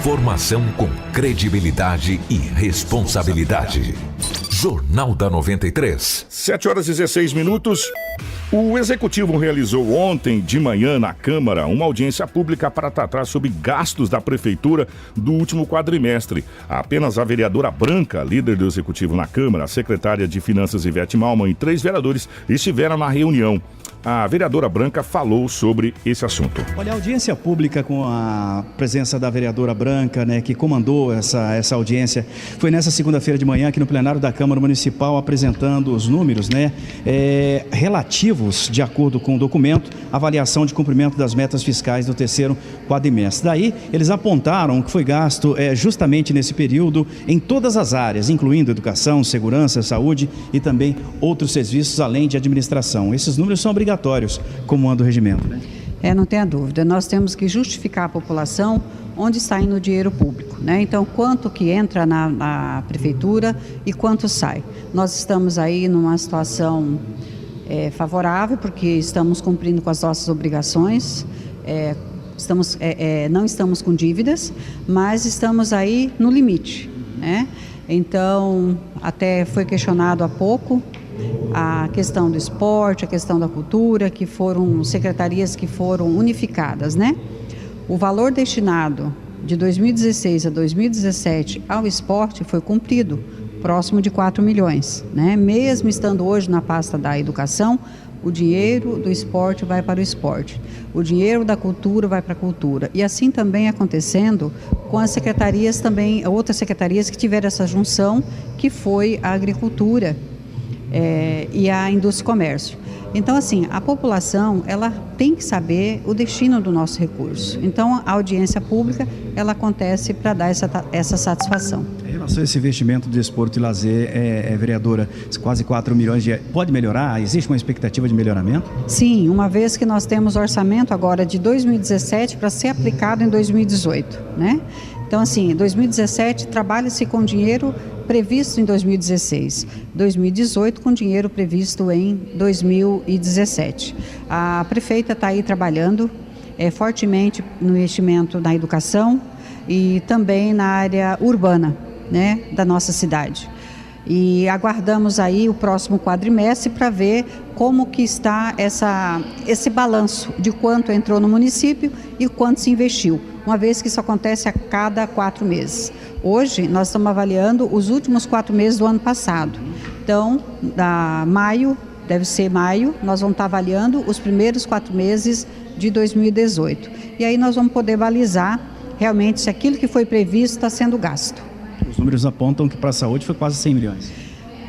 Informação com credibilidade e responsabilidade. Jornal da 93. 7h16. O Executivo realizou ontem de manhã na Câmara uma audiência pública para tratar sobre gastos da Prefeitura do último quadrimestre. Apenas a vereadora Branca, líder do Executivo na Câmara, a secretária de Finanças Ivete Malman e 3 vereadores estiveram na reunião. A vereadora Branca falou sobre esse assunto. Olha, a audiência pública com a presença da vereadora Branca, né, que comandou essa audiência, foi nessa segunda-feira de manhã aqui no plenário da Câmara Municipal, apresentando os números, né, relativos, de acordo com o documento, avaliação de cumprimento das metas fiscais do terceiro quadrimestre. Daí, eles apontaram que foi gasto justamente nesse período em todas as áreas, incluindo educação, segurança, saúde e também outros serviços, além de administração. Esses números são obrigatórios, como anda o regimento, né? Não tenha dúvida, nós temos que justificar à população onde está indo o dinheiro público, né? Então, quanto que entra na prefeitura e quanto sai. Nós estamos aí numa situação favorável, porque estamos cumprindo com as nossas obrigações, não estamos com dívidas, mas estamos aí no limite, né? Então, até foi questionado há pouco a questão do esporte, a questão da cultura, que foram secretarias que foram unificadas, né? O valor destinado de 2016 a 2017 ao esporte foi cumprido, próximo de 4 milhões, né? Mesmo estando hoje na pasta da educação, o dinheiro do esporte vai para o esporte, o dinheiro da cultura vai para a cultura. E assim também acontecendo com as secretarias também, outras secretarias que tiveram essa junção, que foi a agricultura, e a indústria e comércio. Então, assim, a população, ela tem que saber o destino do nosso recurso. Então, a audiência pública, ela acontece para dar essa satisfação. Em relação a esse investimento de desporto e lazer, vereadora, quase 4 milhões pode melhorar? Existe uma expectativa de melhoramento? Sim, uma vez que nós temos orçamento agora de 2017 para ser aplicado em 2018, né? Então, assim, em 2017 trabalha-se com dinheiro previsto em 2016, 2018 com dinheiro previsto em 2017. A prefeita está aí trabalhando fortemente no investimento na educação e também na área urbana, né, da nossa cidade. E aguardamos aí o próximo quadrimestre para ver como que está esse balanço de quanto entrou no município e quanto se investiu, uma vez que isso acontece a cada 4 meses. Hoje, nós estamos avaliando os últimos 4 meses do ano passado. Então, deve ser maio, nós vamos estar avaliando os primeiros 4 meses de 2018. E aí nós vamos poder balizar realmente se aquilo que foi previsto está sendo gasto. Os números apontam que para a saúde foi quase 100 milhões.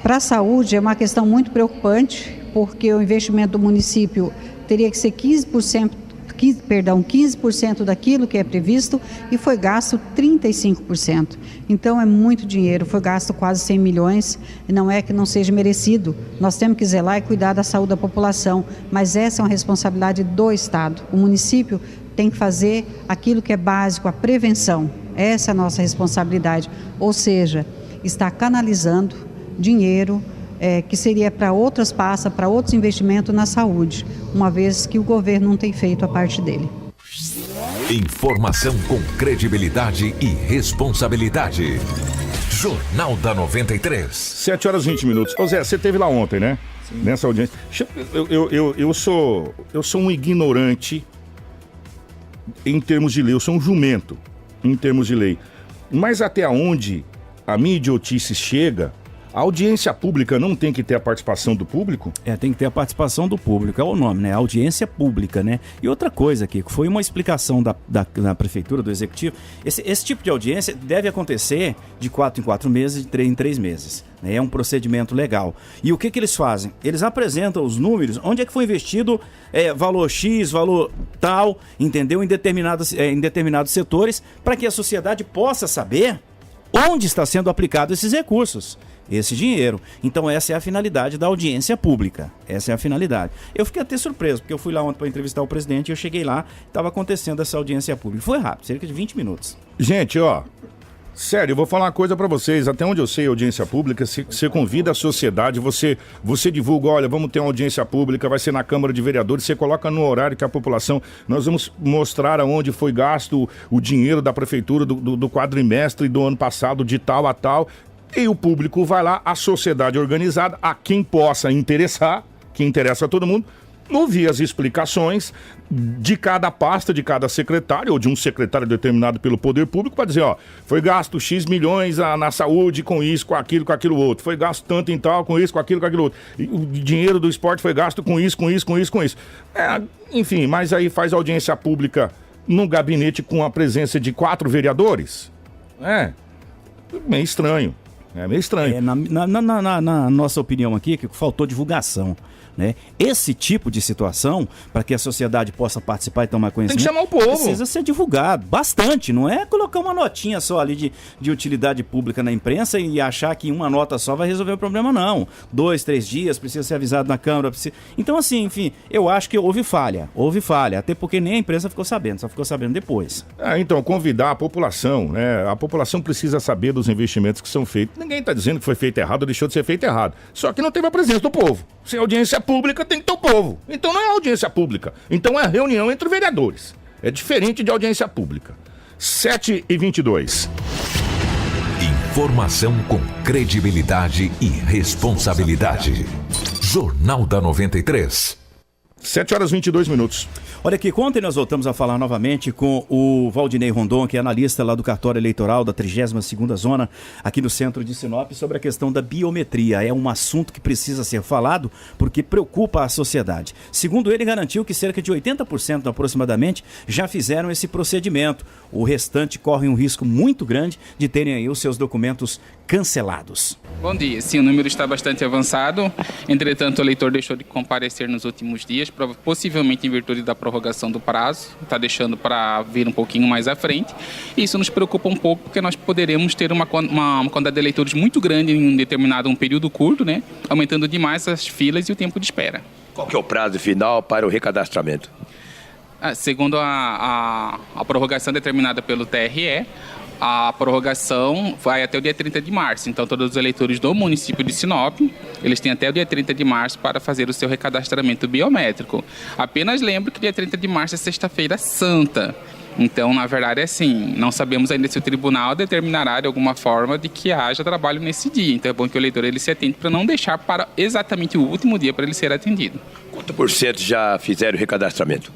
Para a saúde é uma questão muito preocupante, porque o investimento do município teria que ser 15% daquilo que é previsto e foi gasto 35%. Então é muito dinheiro, foi gasto quase 100 milhões e não é que não seja merecido. Nós temos que zelar e cuidar da saúde da população, mas essa é uma responsabilidade do Estado. O município tem que fazer aquilo que é básico, a prevenção. Essa é a nossa responsabilidade, ou seja, está canalizando dinheiro que seria para outras pastas, para outros investimentos na saúde, uma vez que o governo não tem feito a parte dele. Informação com credibilidade e responsabilidade. Jornal da 93. 7h20. Ô Zé, você esteve lá ontem, né? Sim. Nessa audiência. Eu sou um ignorante em termos de lei, eu sou um jumento em termos de lei. Mas até onde a minha idiotice chega, a audiência pública não tem que ter a participação do público? Tem que ter a participação do público, é o nome, né? Audiência pública, né? E outra coisa, Kiko, foi uma explicação da prefeitura, do executivo. Esse tipo de audiência deve acontecer de 4 em 4 meses, de 3 em 3 meses. Né? É um procedimento legal. E o que eles fazem? Eles apresentam os números, onde é que foi investido valor X, valor tal, entendeu? Em determinados setores, para que a sociedade possa saber onde está sendo aplicado esses recursos, esse dinheiro. Então essa é a finalidade da audiência pública, essa é a finalidade. Eu fiquei até surpreso, porque eu fui lá ontem para entrevistar o presidente e eu cheguei lá, estava acontecendo essa audiência pública. Foi rápido, cerca de 20 minutos. Gente, Sério, eu vou falar uma coisa pra vocês. Até onde eu sei, audiência pública, você convida a sociedade, você divulga, olha, vamos ter uma audiência pública, vai ser na Câmara de Vereadores, você coloca no horário que a população, nós vamos mostrar aonde foi gasto o dinheiro da prefeitura do quadrimestre do ano passado, de tal a tal, e o público vai lá, a sociedade organizada, a quem possa interessar, que interessa a todo mundo, ouvir as explicações de cada pasta, de cada secretário, ou de um secretário determinado pelo poder público, para dizer, ó, foi gasto X milhões na saúde com isso, com aquilo outro, foi gasto tanto em tal, com isso, com aquilo outro, e o dinheiro do esporte foi gasto com isso. Enfim, mas aí faz audiência pública num gabinete com a presença de 4 vereadores. Meio estranho. Na nossa opinião aqui, que faltou divulgação. Né? Esse tipo de situação, para que a sociedade possa participar e tomar conhecimento, tem que chamar o povo. Precisa ser divulgado bastante, não é colocar uma notinha só ali de utilidade pública na imprensa e achar que uma nota só vai resolver o problema, não. 2, 3 dias, precisa ser avisado na Câmara. Então, assim, enfim, eu acho que houve falha, até porque nem a imprensa ficou sabendo, só ficou sabendo depois. Então, convidar a população, né? A população precisa saber dos investimentos que são feitos. Ninguém está dizendo que foi feito errado ou deixou de ser feito errado. Só que não teve a presença do povo. Se a audiência pública, tem que ter o povo. Então não é audiência pública. Então é reunião entre vereadores. É diferente de audiência pública. 7h22. Informação com credibilidade e responsabilidade. Jornal da 93. 7h22. Olha aqui, ontem nós voltamos a falar novamente com o Valdinei Rondon, que é analista lá do cartório eleitoral da 32ª Zona, aqui no centro de Sinop, sobre a questão da biometria. É um assunto que precisa ser falado porque preocupa a sociedade. Segundo ele, garantiu que cerca de 80% aproximadamente já fizeram esse procedimento. O restante corre um risco muito grande de terem aí os seus documentos cancelados. Bom dia. Sim, o número está bastante avançado. Entretanto, o eleitor deixou de comparecer nos últimos dias, possivelmente em virtude da prorrogação do prazo. Está deixando para vir um pouquinho mais à frente. Isso nos preocupa um pouco, porque nós poderemos ter uma quantidade de eleitores muito grande em um período curto, né? Aumentando demais as filas e o tempo de espera. Qual que é o prazo final para o recadastramento? Segundo a prorrogação determinada pelo TRE, a prorrogação vai até o dia 30 de março. Então, todos os eleitores do município de Sinop, eles têm até o dia 30 de março para fazer o seu recadastramento biométrico. Apenas lembro que dia 30 de março é sexta-feira santa. Então, na verdade, é assim, não sabemos ainda se o tribunal determinará de alguma forma de que haja trabalho nesse dia. Então, é bom que o eleitor ele se atente para não deixar para exatamente o último dia para ele ser atendido. Quanto por cento já fizeram o recadastramento?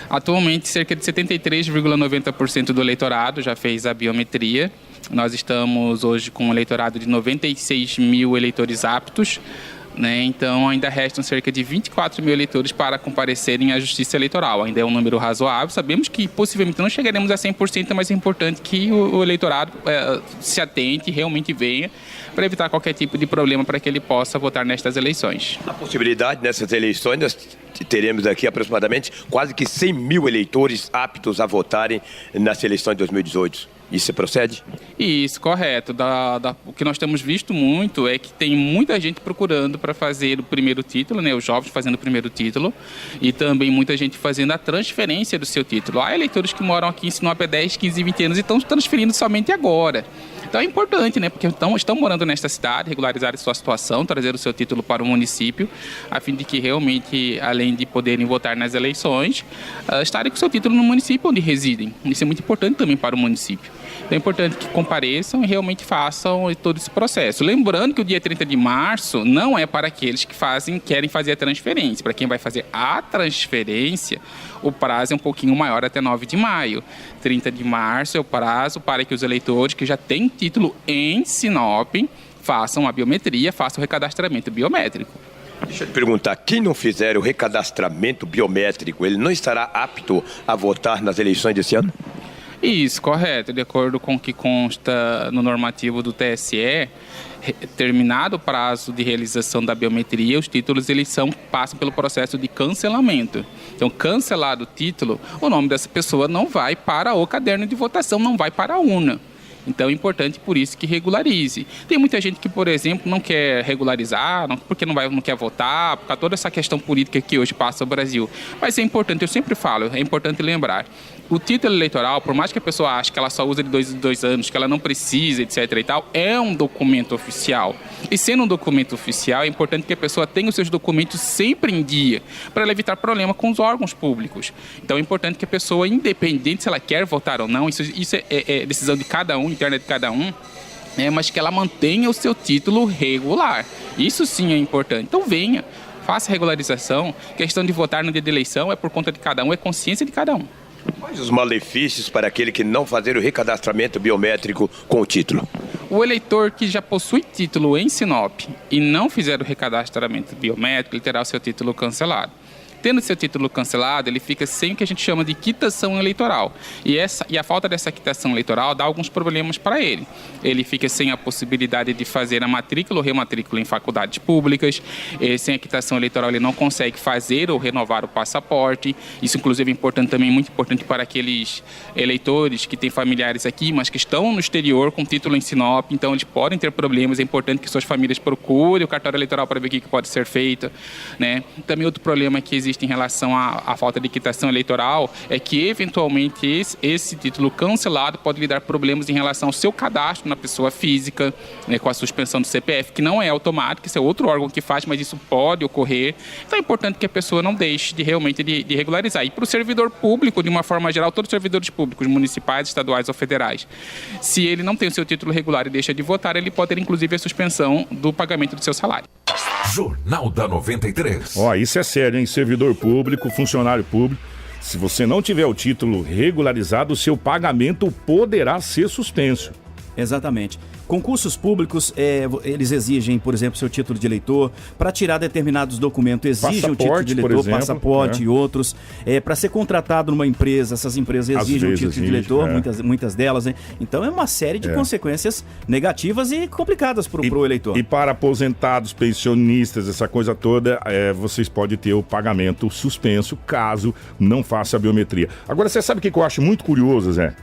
Atualmente, cerca de 73,90% do eleitorado já fez a biometria. Nós estamos hoje com um eleitorado de 96 mil eleitores aptos, né? Então, ainda restam cerca de 24 mil eleitores para comparecerem à Justiça Eleitoral. Ainda é um número razoável. Sabemos que possivelmente não chegaremos a 100%, mas é importante que o eleitorado se atente e realmente venha para evitar qualquer tipo de problema para que ele possa votar nestas eleições. A possibilidade nessas eleições, nós teremos aqui aproximadamente quase que 100 mil eleitores aptos a votarem nas eleições de 2018. Isso procede? Isso, correto. O que nós temos visto muito é que tem muita gente procurando para fazer o primeiro título, né? Os jovens fazendo o primeiro título, e também muita gente fazendo a transferência do seu título. Há eleitores que moram aqui em Sinop há 10, 15, 20 anos e estão transferindo somente agora. Então é importante, né? Porque estão morando nesta cidade, regularizar a sua situação, trazer o seu título para o município, a fim de que realmente, além de poderem votar nas eleições, estarem com o seu título no município onde residem. Isso é muito importante também para o município. Então é importante que compareçam e realmente façam todo esse processo. Lembrando que o dia 30 de março não é para aqueles que querem fazer a transferência. Para quem vai fazer a transferência, o prazo é um pouquinho maior, até 9 de maio. 30 de março é o prazo para que os eleitores que já têm título em Sinop façam a biometria, façam o recadastramento biométrico. Deixa eu te perguntar, quem não fizer o recadastramento biométrico, ele não estará apto a votar nas eleições desse ano? Isso, correto. De acordo com o que consta no normativo do TSE, terminado o prazo de realização da biometria, os títulos passam pelo processo de cancelamento. Então, cancelado o título, o nome dessa pessoa não vai para o caderno de votação, não vai para a urna. Então, é importante por isso que regularize. Tem muita gente que, por exemplo, não quer regularizar, porque não quer votar, por causa de toda essa questão política que hoje passa o Brasil. Mas é importante, eu sempre falo, é importante lembrar, o título eleitoral, por mais que a pessoa ache que ela só usa de 2 em 2 anos, que ela não precisa, etc. e tal, é um documento oficial. E sendo um documento oficial, é importante que a pessoa tenha os seus documentos sempre em dia, para ela evitar problema com os órgãos públicos. Então é importante que a pessoa, independente se ela quer votar ou não, isso é decisão de cada um, interna de cada um, mas que ela mantenha o seu título regular. Isso sim é importante. Então venha, faça regularização. Questão de votar no dia de eleição é por conta de cada um, é consciência de cada um. Quais os malefícios para aquele que não fazer o recadastramento biométrico com o título? O eleitor que já possui título em Sinop e não fizer o recadastramento biométrico, ele terá o seu título cancelado. Tendo seu título cancelado, ele fica sem o que a gente chama de quitação eleitoral. E a falta dessa quitação eleitoral dá alguns problemas para ele. Ele fica sem a possibilidade de fazer a matrícula ou rematrícula em faculdades públicas. Sem a quitação eleitoral, ele não consegue fazer ou renovar o passaporte. Isso, inclusive, é importante também, muito importante para aqueles eleitores que têm familiares aqui, mas que estão no exterior com título em Sinop. Então, eles podem ter problemas. É importante que suas famílias procurem o cartório eleitoral para ver o que pode ser feito, né? Também outro problema que existe em relação à falta de quitação eleitoral é que, eventualmente, esse título cancelado pode lhe dar problemas em relação ao seu cadastro na pessoa física, né, com a suspensão do CPF, que não é automática, isso é outro órgão que faz, mas isso pode ocorrer. Então é importante que a pessoa não deixe de regularizar. E para o servidor público, de uma forma geral, todos os servidores públicos, municipais, estaduais ou federais, se ele não tem o seu título regular e deixa de votar, ele pode ter, inclusive, a suspensão do pagamento do seu salário. Jornal da 93. Ó, isso é sério, hein? Servidor público, funcionário público. Se você não tiver o título regularizado, o seu pagamento poderá ser suspenso. Exatamente. Concursos públicos, eles exigem, por exemplo, seu título de eleitor. Para tirar determinados documentos, exigem o título de eleitor, passaporte e outros. Para ser contratado numa empresa, essas empresas exigem o título de eleitor, muitas delas, né? Então é uma série de consequências negativas e complicadas para o eleitor. E para aposentados, pensionistas, essa coisa toda, vocês podem ter o pagamento suspenso caso não faça a biometria. Agora, você sabe o que eu acho muito curioso, Zé?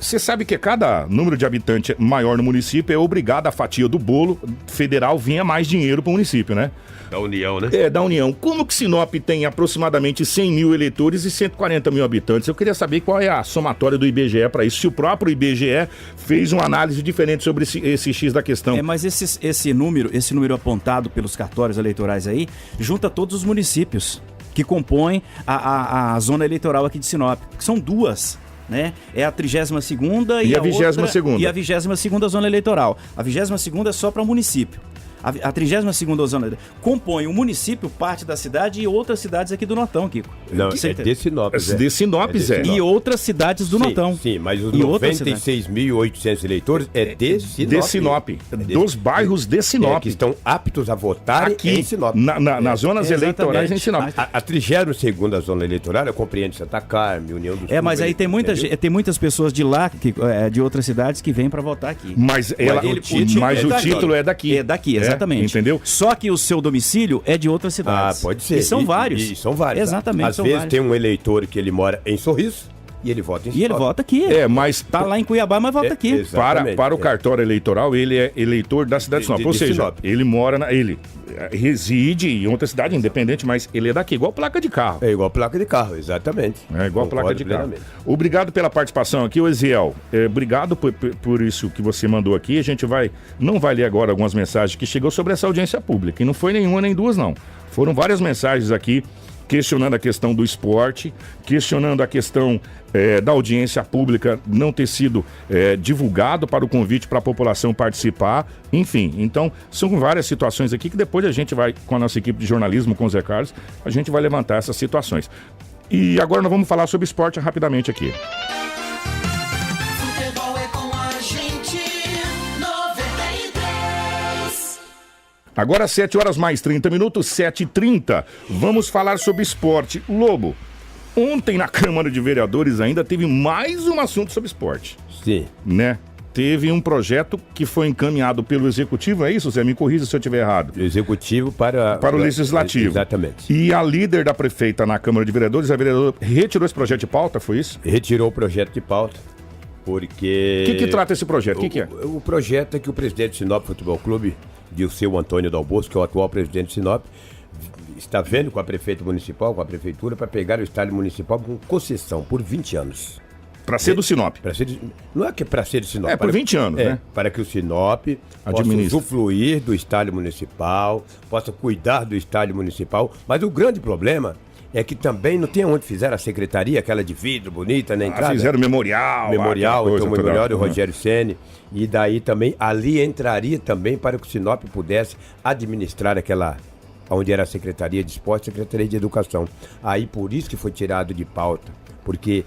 Você sabe que cada número de habitante maior no município é obrigado a fatia do bolo federal venha mais dinheiro para o município, né? Da União, né? Da União. Como que Sinop tem aproximadamente 100 mil eleitores e 140 mil habitantes? Eu queria saber qual é a somatória do IBGE para isso. Se o próprio IBGE fez uma análise diferente sobre esse X da questão. Mas esse número apontado pelos cartórios eleitorais aí, junta todos os municípios que compõem a zona eleitoral aqui de Sinop, que são duas. Né? É a 32ª e a 22ª. E a 22ª zona eleitoral. A 22ª é só para o município. A 32ª zona compõe o município, parte da cidade e outras cidades aqui do Nortão, Kiko. Não, é de Sinop, De Sinop, Zé. E outras cidades do Nortão. Sim, mas os 96.800 eleitores é de Sinop. De Sinop. Dos bairros de Sinop. Que estão aptos a votar aqui em Sinop. Nas zonas eleitorais em Sinop. A 32ª zona eleitoral, eu compreendo Santa Carmen, União do Sul. Mas aí tem muitas pessoas de lá, de outras cidades, que vêm para votar aqui. Mas o título é daqui. É daqui, exatamente. Entendeu? Só que o seu domicílio é de outras cidades. Pode ser. E são vários. E são vários. Exatamente. Às vezes tem um eleitor que ele mora em Sorriso e ele vota em Sinop. E ele vota aqui. Mas tá lá em Cuiabá, mas vota aqui. Para o cartório eleitoral, ele é eleitor da cidade de Sinop. Ou seja, Sinop. Ele mora ele reside em outra cidade independente, mas ele é daqui, igual placa de carro. É igual placa de carro, exatamente. É igual placa de carro. Obrigado pela participação aqui, Eziel. Obrigado por isso que você mandou aqui. A gente não vai ler agora algumas mensagens que chegou sobre essa audiência pública. E não foi nenhuma nem duas, não. Foram várias mensagens aqui questionando a questão do esporte, questionando a questão da audiência pública não ter sido divulgado para o convite para a população participar, enfim. Então, são várias situações aqui que depois a gente vai, com a nossa equipe de jornalismo, com o Zé Carlos, a gente vai levantar essas situações. E agora nós vamos falar sobre esporte rapidamente aqui. Agora 7 horas mais 30 minutos, 7h30. Vamos falar sobre esporte. Lobo, ontem na Câmara de Vereadores ainda teve mais um assunto sobre esporte. Sim. Né? Teve um projeto que foi encaminhado pelo Executivo, é isso, Zé? Me corrija se eu estiver errado. Executivo para o Legislativo. Exatamente. E a líder da prefeita na Câmara de Vereadores, a vereadora, retirou esse projeto de pauta, foi isso? Retirou o projeto de pauta, porque... O que trata esse projeto? O que é? O projeto é que o presidente do Sinop Futebol Clube, Dirceu Antônio Dal Bosco, que é o atual presidente de Sinop, está vendo com a prefeita municipal, com a prefeitura, para pegar o estádio municipal com concessão por 20 anos. Para ser do Sinop. Não é que é para ser do Sinop. É por 20 anos, né? Para que o Sinop possa usufruir do estádio municipal, possa cuidar do estádio municipal. Mas o grande problema é que também não tem onde fizeram a secretaria, aquela de vidro bonita na entrada. Fizeram memorial. O memorial do Rogério Ceni. E daí também, ali entraria também para que o Sinop pudesse administrar aquela, onde era a Secretaria de Esporte, Secretaria de Educação. Aí por isso que foi tirado de pauta. Porque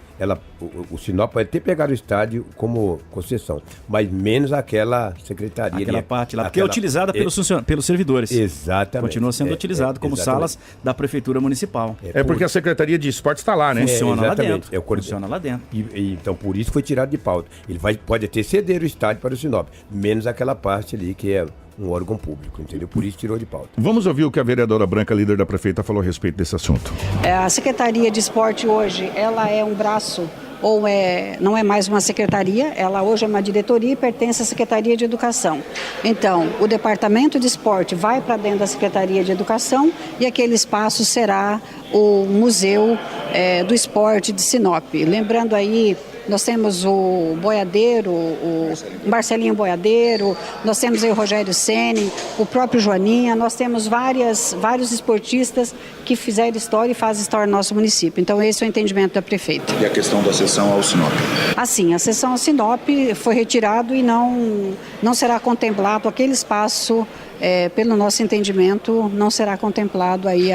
o Sinop pode ter pegado o estádio como concessão, mas menos aquela secretaria. Aquela parte lá, porque é utilizada pelos servidores. Exatamente. Continua sendo utilizado como salas da Prefeitura Municipal. Porque a Secretaria de Esportes está lá, né? Funciona lá dentro. Funciona lá dentro. Então, por isso foi tirado de pauta. Ele pode até ceder o estádio para o Sinop, menos aquela parte ali que é um órgão público, entendeu? Por isso tirou de pauta. Vamos ouvir o que a vereadora Branca, líder da prefeita, falou a respeito desse assunto. A Secretaria de Esporte hoje, ela é um braço, não é mais uma secretaria, ela hoje é uma diretoria e pertence à Secretaria de Educação. Então, o Departamento de Esporte vai para dentro da Secretaria de Educação e aquele espaço será o Museu do Esporte de Sinop. Lembrando aí, nós temos o Boiadeiro, o Marcelinho Boiadeiro, nós temos aí o Rogério Ceni, o próprio Joaninha, nós temos vários esportistas que fizeram história e fazem história no nosso município. Então esse é o entendimento da prefeita. E a questão da cessão ao Sinop? Assim, a cessão ao Sinop foi retirado e não será contemplado aquele espaço, pelo nosso entendimento, não será contemplado aí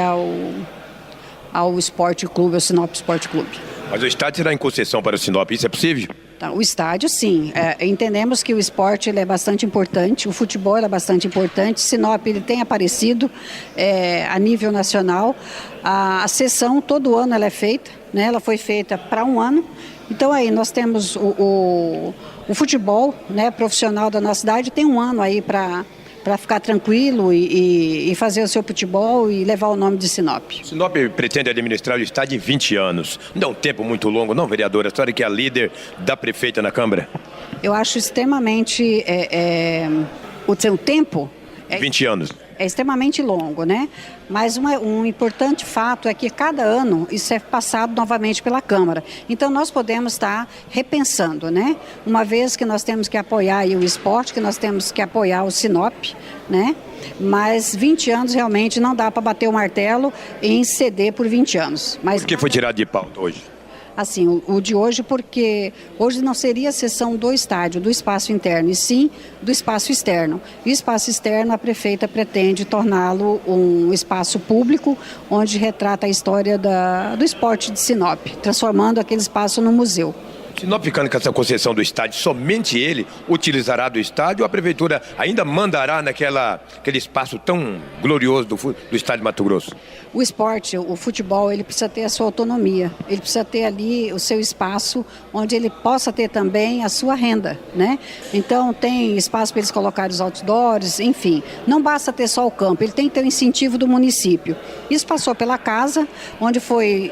ao Esporte Clube, ao Sinop Esporte Clube. Mas o estádio será em concessão para o Sinop, isso é possível? O estádio, sim. Entendemos que o esporte ele é bastante importante, o futebol é bastante importante, Sinop ele tem aparecido a nível nacional. A sessão, todo ano ela é feita, né? Ela foi feita para um ano. Então aí nós temos o futebol, né, profissional da nossa cidade, tem um ano aí para ficar tranquilo e fazer o seu futebol e levar o nome de Sinop. Sinop pretende administrar o estádio em 20 anos. Não é um tempo muito longo, não, vereadora? A senhora que é a líder da prefeita na Câmara. Eu acho extremamente... o seu tempo... 20 anos. É extremamente longo, né? Mas um importante fato é que cada ano isso é passado novamente pela Câmara. Então nós podemos estar repensando, né? Uma vez que nós temos que apoiar aí o esporte, que nós temos que apoiar o Sinop, né? Mas 20 anos realmente não dá para bater o martelo em ceder por 20 anos. Mas por que foi tirado de pauta hoje? Assim, o de hoje, porque hoje não seria a sessão do estádio, do espaço interno, e sim do espaço externo. E o espaço externo, a prefeita pretende torná-lo um espaço público, onde retrata a história do esporte de Sinop, transformando aquele espaço no museu. Sinop ficando com essa concessão do estádio, somente ele utilizará do estádio ou a prefeitura ainda mandará naquele espaço tão glorioso do estádio Mato Grosso? O esporte, o futebol, ele precisa ter a sua autonomia, ele precisa ter ali o seu espaço onde ele possa ter também a sua renda, né? Então tem espaço para eles colocarem os outdoors, enfim, não basta ter só o campo, ele tem que ter o incentivo do município. Isso passou pela casa, onde foi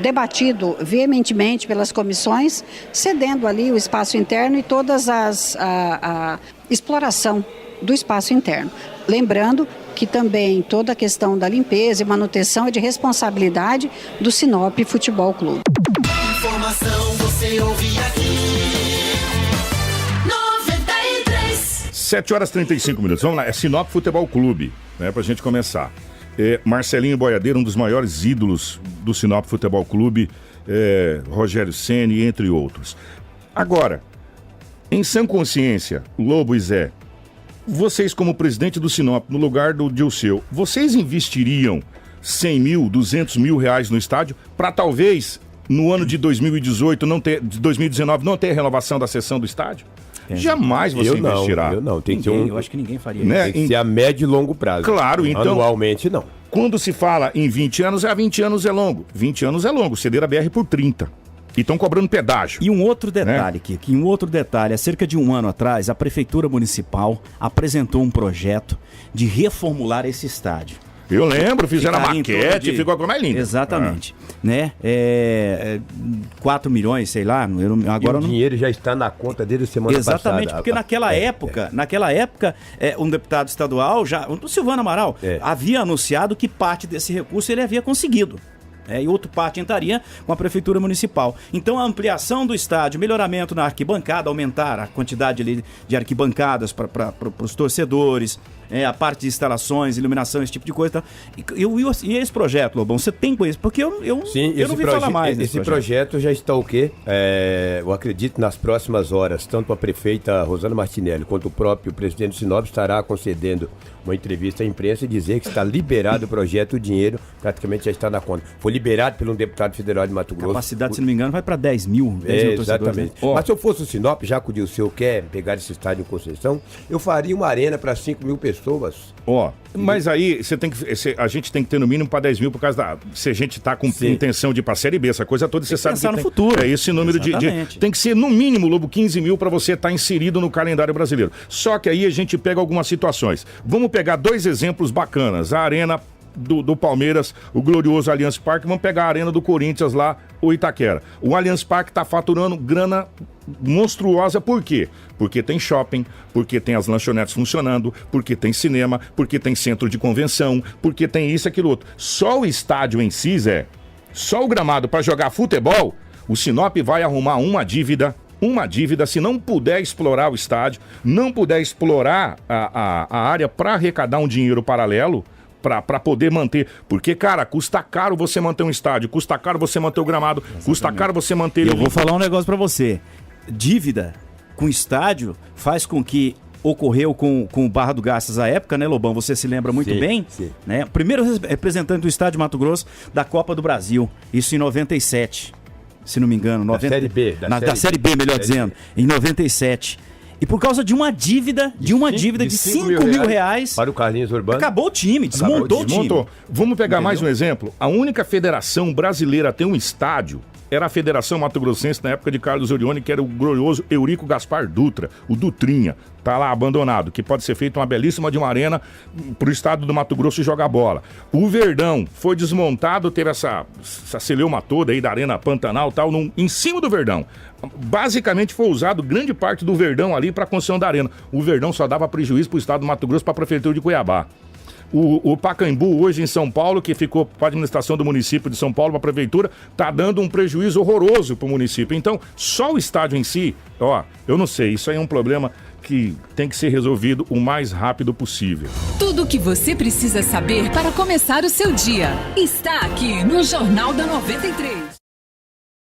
debatido veementemente pelas comissões, cedendo ali o espaço interno e todas a exploração do espaço interno. Lembrando que também toda a questão da limpeza e manutenção é de responsabilidade do Sinop Futebol Clube. Informação você ouve aqui. 93. 7h35. Vamos lá, é Sinop Futebol Clube, né, pra gente começar. Marcelinho Boiadeiro, um dos maiores ídolos do Sinop Futebol Clube, Rogério Ceni, entre outros. Agora, em sã consciência, Lobo e Zé, vocês como presidente do Sinop, no lugar do Dilceu, vocês investiriam 100 mil, 200 mil reais no estádio para talvez no ano de 2018, de 2019, não ter renovação da sessão do estádio? Jamais você investirá. Eu não, tem que eu acho que ninguém faria né? isso. Tem que ser a médio e longo prazo. Claro, então... Anualmente, não. Quando se fala em 20 anos, 20 anos é longo. 20 anos é longo, ceder a BR por 30. E estão cobrando pedágio. E um outro detalhe, Kiki, há cerca de um ano atrás, a Prefeitura Municipal apresentou um projeto de reformular esse estádio. Eu lembro, fizeram a Ficaria em torno maquete, de- ficou a coisa mais linda. Exatamente. Né? 4 milhões, sei lá. Agora o não. dinheiro já está na conta desde a semana passada. Exatamente, porque naquela época, um deputado estadual, o Silvano Amaral, havia anunciado que parte desse recurso ele havia conseguido. E outra parte entraria com a prefeitura municipal. Então a ampliação do estádio, melhoramento na arquibancada, aumentar a quantidade ali de arquibancadas para os torcedores, a parte de instalações, iluminação, esse tipo de coisa. Tá? E esse projeto, Lobão, você tem conhecimento? Porque eu não vi falar mais Esse projeto já está o quê? Eu acredito nas próximas horas, tanto a prefeita Rosana Martinelli quanto o próprio presidente do Sinop estará concedendo uma entrevista à imprensa e dizer que está liberado o projeto, o dinheiro praticamente já está na conta. Foi liberado por um deputado federal de Mato Grosso. A capacidade, se não me engano, vai para 10 mil torcedores. Exatamente. Né? Mas se eu fosse o Sinop, já que o Dilceu quer pegar esse estádio em concessão, eu faria uma arena para 5 mil pessoas. Mas aí a gente tem que ter no mínimo para 10 mil por causa da... Se a gente tá com intenção de ir para a Série B, essa coisa toda, você sabe pensar que no futuro. É esse número de... Tem que ser no mínimo, Lobo, 15 mil para você estar inserido no calendário brasileiro. Só que aí a gente pega algumas situações. Vamos pegar 2 exemplos bacanas. A arena do Palmeiras, o glorioso Allianz Parque. Vamos pegar a arena do Corinthians lá, o Itaquera. O Allianz Parque está faturando grana monstruosa, por quê? Porque tem shopping, porque tem as lanchonetes funcionando, porque tem cinema, porque tem centro de convenção, porque tem isso, aquilo, outro. Só o estádio em si, Zé, só o gramado para jogar futebol, o Sinop vai arrumar uma dívida, se não puder explorar o estádio, não puder explorar a área para arrecadar um dinheiro paralelo, para poder manter, porque, cara, custa caro você manter um estádio, custa caro você manter o gramado, custa caro você manter... Eu vou falar um negócio para você, dívida com estádio faz com que ocorreu com o Barra do Garças à época, né, Lobão? Você se lembra muito bem? Sim. Né? Primeiro representante do estádio Mato Grosso da Copa do Brasil, isso em 97, se não me engano. Da Série B. Da Série B, melhor dizendo, em 97. E por causa de uma dívida de 5 mil reais para o Carlinhos Urbano, acabou o time, desmontou o time. Vamos pegar mais um exemplo. A única federação brasileira a ter um estádio era a Federação Mato Grossense, na época de Carlos Orione, que era o glorioso Eurico Gaspar Dutra, o Dutrinha. Tá lá abandonado, que pode ser feita uma belíssima de uma arena pro estado do Mato Grosso jogar bola. O Verdão foi desmontado, teve essa celeuma toda aí da Arena Pantanal e tal, em cima do Verdão. Basicamente foi usado grande parte do Verdão ali para a construção da arena. O Verdão só dava prejuízo pro estado do Mato Grosso, para a prefeitura de Cuiabá. O Pacaembu, hoje em São Paulo, que ficou para a administração do município de São Paulo, para a prefeitura, tá dando um prejuízo horroroso para o município. Então, só o estádio em si, eu não sei, isso aí é um problema que tem que ser resolvido o mais rápido possível. Tudo o que você precisa saber para começar o seu dia está aqui no Jornal da 93.